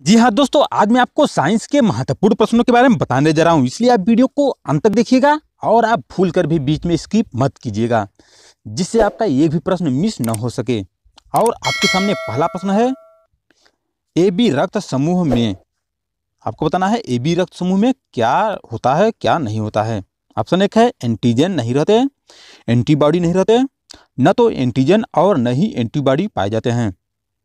जी हाँ दोस्तों, आज मैं आपको साइंस के महत्वपूर्ण प्रश्नों के बारे में बताने जा रहा हूँ, इसलिए आप वीडियो को अंत तक देखिएगा और आप भूल कर भी बीच में स्किप मत कीजिएगा, जिससे आपका एक भी प्रश्न मिस न हो सके। और आपके सामने पहला प्रश्न है, ए बी रक्त समूह में आपको बताना है ए बी रक्त समूह में क्या होता है क्या नहीं होता है। ऑप्शन एक है एंटीजन नहीं रहते, एंटीबॉडी नहीं रहते, न तो एंटीजन और न ही एंटीबॉडी पाए जाते हैं।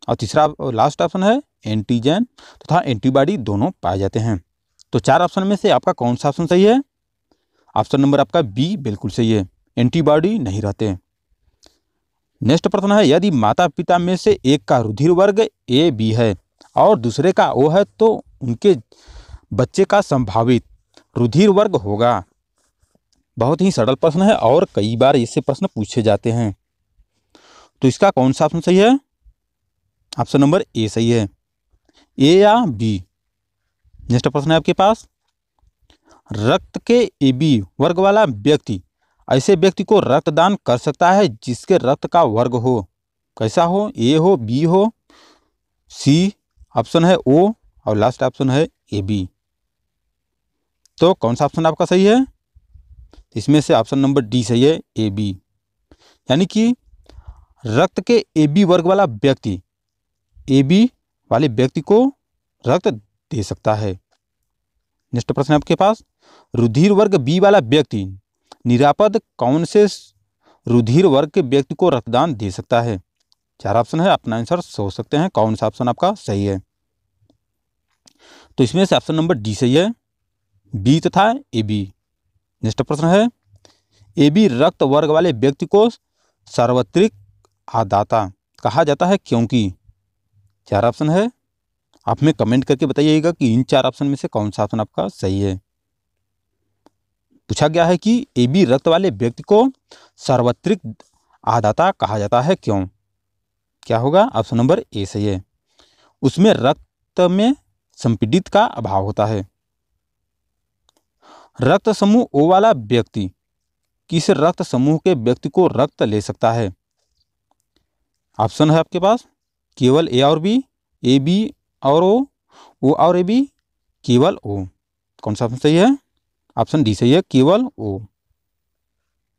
और तीसरा और लास्ट ऑप्शन है एंटीजन तथा एंटीबॉडी दोनों पाए जाते हैं। तो चार ऑप्शन में से आपका कौन सा ऑप्शन सही है? ऑप्शन नंबर आपका बी बिल्कुल सही है, एंटीबॉडी नहीं रहते। नेक्स्ट प्रश्न है, यदि माता पिता में से एक का रुधिर वर्ग ए बी है और दूसरे का ओ है तो उनके बच्चे का संभावित रुधिर वर्ग होगा। बहुत ही सरल प्रश्न है और कई बार इससे प्रश्न पूछे जाते हैं। तो इसका कौन सा ऑप्शन सही है? ऑप्शन नंबर ए सही है, ए या बी। नेक्स्ट प्रश्न है आपके पास, रक्त के ए बी वर्ग वाला व्यक्ति ऐसे व्यक्ति को रक्तदान कर सकता है जिसके रक्त का वर्ग हो, कैसा हो? ए हो, बी हो, सी ऑप्शन है ओ और लास्ट ऑप्शन है ए बी। तो कौन सा ऑप्शन आपका सही है? इसमें से ऑप्शन नंबर डी सही है, ए बी। यानी कि रक्त के ए बी वर्ग वाला व्यक्ति ए बी वाले व्यक्ति को रक्त दे सकता है। नेक्स्ट प्रश्न है आपके पास, रुधिर वर्ग बी वाला व्यक्ति निरापद कौन से रुधिर वर्ग के व्यक्ति को रक्तदान दे सकता है? चार ऑप्शन है, अपना आंसर सोच सकते हैं कौन सा ऑप्शन आपका सही है। तो इसमें से ऑप्शन नंबर डी सही है, बी तथा ए बी। नेक्स्ट प्रश्न है, ए बी रक्त वर्ग वाले व्यक्ति को सार्वत्रिक आदाता कहा जाता है क्योंकि? चार ऑप्शन है, आप हमें कमेंट करके बताइएगा कि इन चार ऑप्शन में से कौन सा ऑप्शन आपका सही है। पूछा गया है कि ए बी रक्त वाले व्यक्ति को सार्वत्रिक आदाता कहा जाता है क्यों? क्या होगा? ऑप्शन नंबर ए सही है, उसमें रक्त में संपीड़ित का अभाव होता है। रक्त समूह ओ वाला व्यक्ति किस रक्त समूह के व्यक्ति को रक्त ले सकता है? ऑप्शन है आपके पास केवल ए और बी, ए बी और ओ और ए बी, केवल ओ। कौन सा ऑप्शन सही है? ऑप्शन डी सही है, केवल ओ।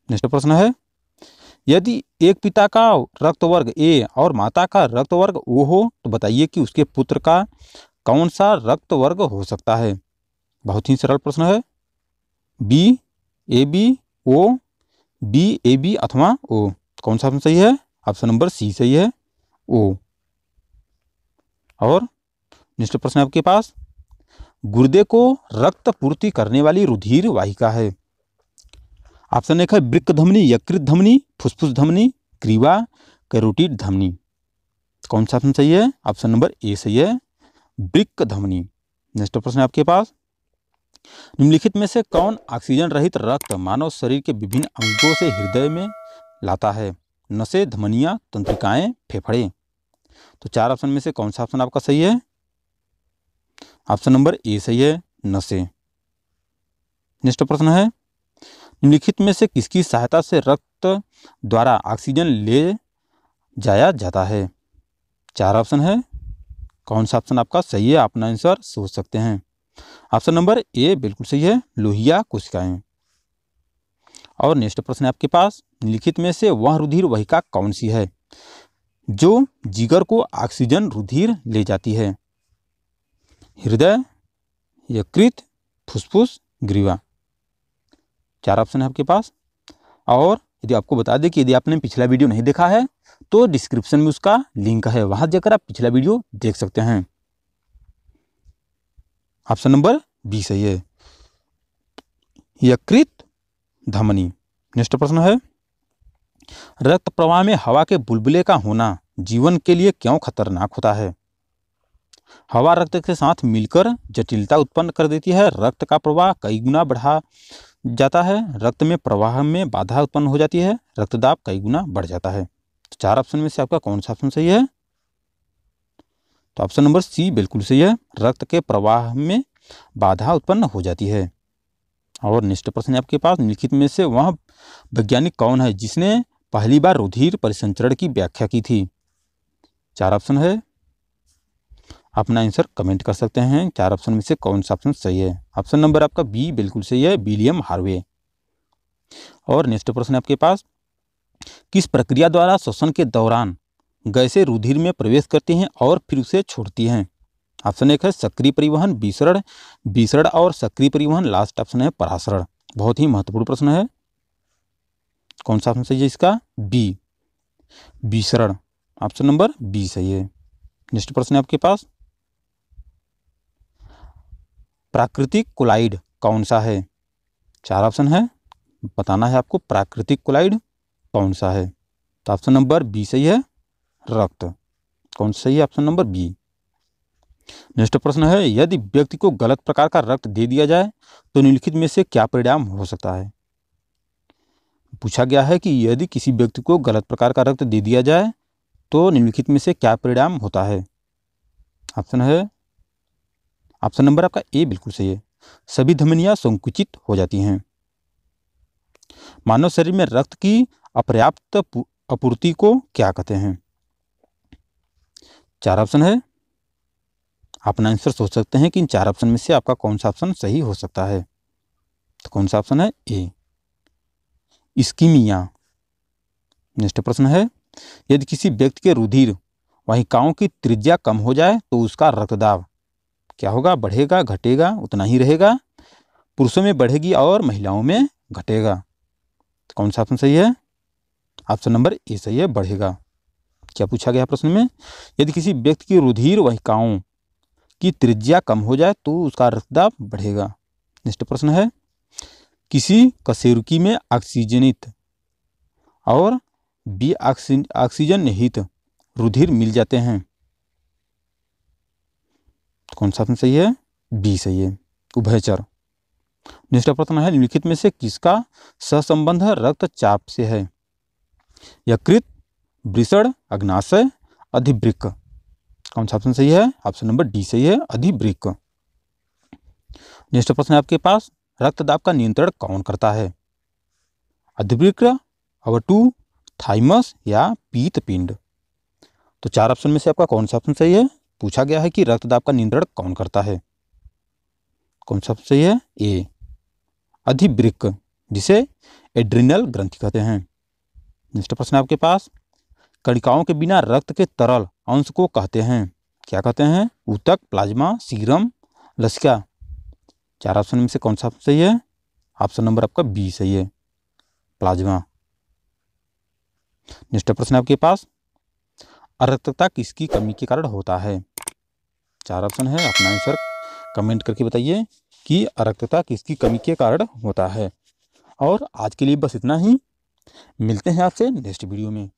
नेक्स्ट प्रश्न है, यदि एक पिता का रक्त वर्ग ए और माता का रक्त वर्ग ओ हो तो बताइए कि उसके पुत्र का कौन सा रक्त वर्ग हो सकता है? बहुत ही सरल प्रश्न है, B A B O, B A B अथवा ओ। कौन सा ऑप्शन सही है? ऑप्शन नंबर सी सही है, ओ। और नेक्स्ट प्रश्न आपके पास, गुर्दे को रक्त पूर्ति करने वाली रुधिर वाहिका है। ऑप्शन एक है वृक्क धमनी, यकृत धमनी, फुफ्फुस धमनी, ग्रीवा, कैरोटिड धमनी। कौन सा ऑप्शन सही है? ऑप्शन नंबर ए सही है, वृक्क धमनी। नेक्स्ट प्रश्न है आपके पास, निम्नलिखित में से कौन ऑक्सीजन रहित रक्त मानव शरीर के विभिन्न अंगों से हृदय में लाता है? नसें, धमनियां, तंत्रिकाएं, फेफड़े। तो चार ऑप्शन में से कौन सा ऑप्शन आपका सही है? ऑप्शन नंबर ए सही है, नसें। नेक्स्ट प्रश्न है, निम्नलिखित में से किसकी सहायता से रक्त द्वारा ऑक्सीजन ले जाया जाता है? चार ऑप्शन है, कौन सा ऑप्शन आपका सही है? अपना आंसर सोच सकते हैं। ऑप्शन नंबर ए बिल्कुल सही है, लोहिया कोशिकाएं। और नेक्स्ट प्रश्न है आपके पास, निम्नलिखित में से वह रुधिर वाहिका कौन सी है जो जिगर को ऑक्सीजन रुधिर ले जाती है? हृदय, यकृत, फुफ्फुस, ग्रीवा। चार ऑप्शन है आपके पास। और यदि आपको बता दें कि यदि आपने पिछला वीडियो नहीं देखा है तो डिस्क्रिप्शन में उसका लिंक है, वहां जाकर आप पिछला वीडियो देख सकते हैं। ऑप्शन नंबर बी सही है, यकृत धमनी। नेक्स्ट प्रश्न है, रक्त प्रवाह में हवा के बुलबुले का होना जीवन के लिए क्यों खतरनाक होता है? हवा रक्त के साथ मिलकर जटिलता उत्पन्न कर देती है, रक्त का प्रवाह कई गुना बढ़ा जाता है, रक्त में प्रवाह में बाधा उत्पन्न हो जाती है, रक्तदाब कई गुना बढ़ जाता है। तो चार ऑप्शन में से आपका कौन सा ऑप्शन सही है? तो ऑप्शन नंबर सी बिल्कुल सही है, रक्त के प्रवाह में बाधा उत्पन्न हो जाती है। और नेक्स्ट प्रश्न है आपके पास, निम्नलिखित में से वह वैज्ञानिक कौन है जिसने पहली बार रुधिर परिसंचरण की व्याख्या की थी? चार ऑप्शन है, अपना आंसर कमेंट कर सकते हैं। 4 ऑप्शन में से कौन सा ऑप्शन सही है। ऑप्शन नंबर आपका बी बिल्कुल सही है, विलियम हार्वे। और नेक्स्ट प्रश्न है आपके पास, किस प्रक्रिया द्वारा श्वसन के दौरान गैसें रुधिर में प्रवेश करती हैं और फिर उसे छोड़ती हैं। ऑप्शन 1 है सक्रिय परिवहन, विसरण, विसरण और सक्रिय परिवहन। लास्ट ऑप्शन है परासरण। बहुत ही महत्वपूर्ण प्रश्न है। कौन सा ऑप्शन सही है इसका? बी, विसरण। ऑप्शन नंबर बी सही है। नेक्स्ट प्रश्न है आपके पास, प्राकृतिक कोलाइड कौन सा है? 4 ऑप्शन है, बताना है आपको प्राकृतिक कोलाइड कौन सा है। तो ऑप्शन नंबर बी सही है, रक्त। कौन सा सही है? Option number B. नेक्स्ट प्रश्न है, यदि व्यक्ति को गलत प्रकार का रक्त दे दिया जाए तो निम्नलिखित में से क्या परिणाम हो सकता है। पूछा गया है कि यदि किसी व्यक्ति को गलत प्रकार का रक्त दे दिया जाए तो निम्नलिखित में से क्या परिणाम होता है। ऑप्शन है, ऑप्शन नंबर आपका ए बिल्कुल सही है, सभी धमनियां संकुचित हो जाती हैं। मानव शरीर में रक्त की अपर्याप्त आपूर्ति को क्या कहते हैं। 4 ऑप्शन है, अपना आंसर सोच सकते हैं कि इन 4 ऑप्शन में से आपका कौन सा ऑप्शन सही हो सकता है। तो कौन सा ऑप्शन है? ए, इस्कीमिया। नेक्स्ट प्रश्न है, यदि किसी व्यक्ति के रुधिर वाहिकाओं की त्रिज्या कम हो जाए तो उसका रक्तदाब क्या होगा? बढ़ेगा, घटेगा, उतना ही रहेगा? पुरुषों में बढ़ेगी और महिलाओं में घटेगा। तो कौन सा ऑप्शन सही है? ऑप्शन नंबर ए सही है, बढ़ेगा। क्या पूछा गया प्रश्न में? यदि किसी व्यक्ति की रुधिर वाहिकाओं की त्रिज्या कम हो जाए तो उसका रक्तदाब बढ़ेगा। नेक्स्ट प्रश्न है, किसी कशेरुकी में ऑक्सीजनित और ऑक्सीजन रहित रुधिर मिल जाते हैं। कौन सा ऑप्शन सही है? बी सही है, उभयचर। नेक्स्ट प्रश्न है, निम्नलिखित में से किसका सहसंबंध रक्तचाप से है। यकृत, वृषण, अग्नाशय, अधिवृक्क। कौन सा ऑप्शन सही है? ऑप्शन नंबर डी सही है, अधिवृक्क। नेक्स्ट प्रश्न है आपके पास, रक्तदाब का नियंत्रण कौन करता है। अधिवृक्क, अवटु, थाइमस या पीतपिंड। तो 4 ऑप्शन में से आपका कौन सा ऑप्शन सही है? पूछा गया है कि रक्तदाब का नियंत्रण कौन करता है। कौन सा ऑप्शन सही है? ए, अधिवृक्क, जिसे एड्रिनल ग्रंथि कहते हैं। नेक्स्ट प्रश्न है आपके पास, कणिकाओं के बिना रक्त के तरल अंश को कहते हैं, क्या कहते हैं। ऊतक, प्लाज्मा, सीरम, लसिका। 4 ऑप्शन में से कौन सा सही है? ऑप्शन नंबर आपका बी सही है, प्लाज्मा। नेक्स्ट प्रश्न है आपके पास, अरक्तता किसकी कमी के कारण होता है। 4 ऑप्शन है, अपना आंसर कमेंट करके बताइए कि अरक्तता किसकी कमी के कारण होता है। और आज के लिए बस इतना ही, मिलते हैं आपसे नेक्स्ट वीडियो में।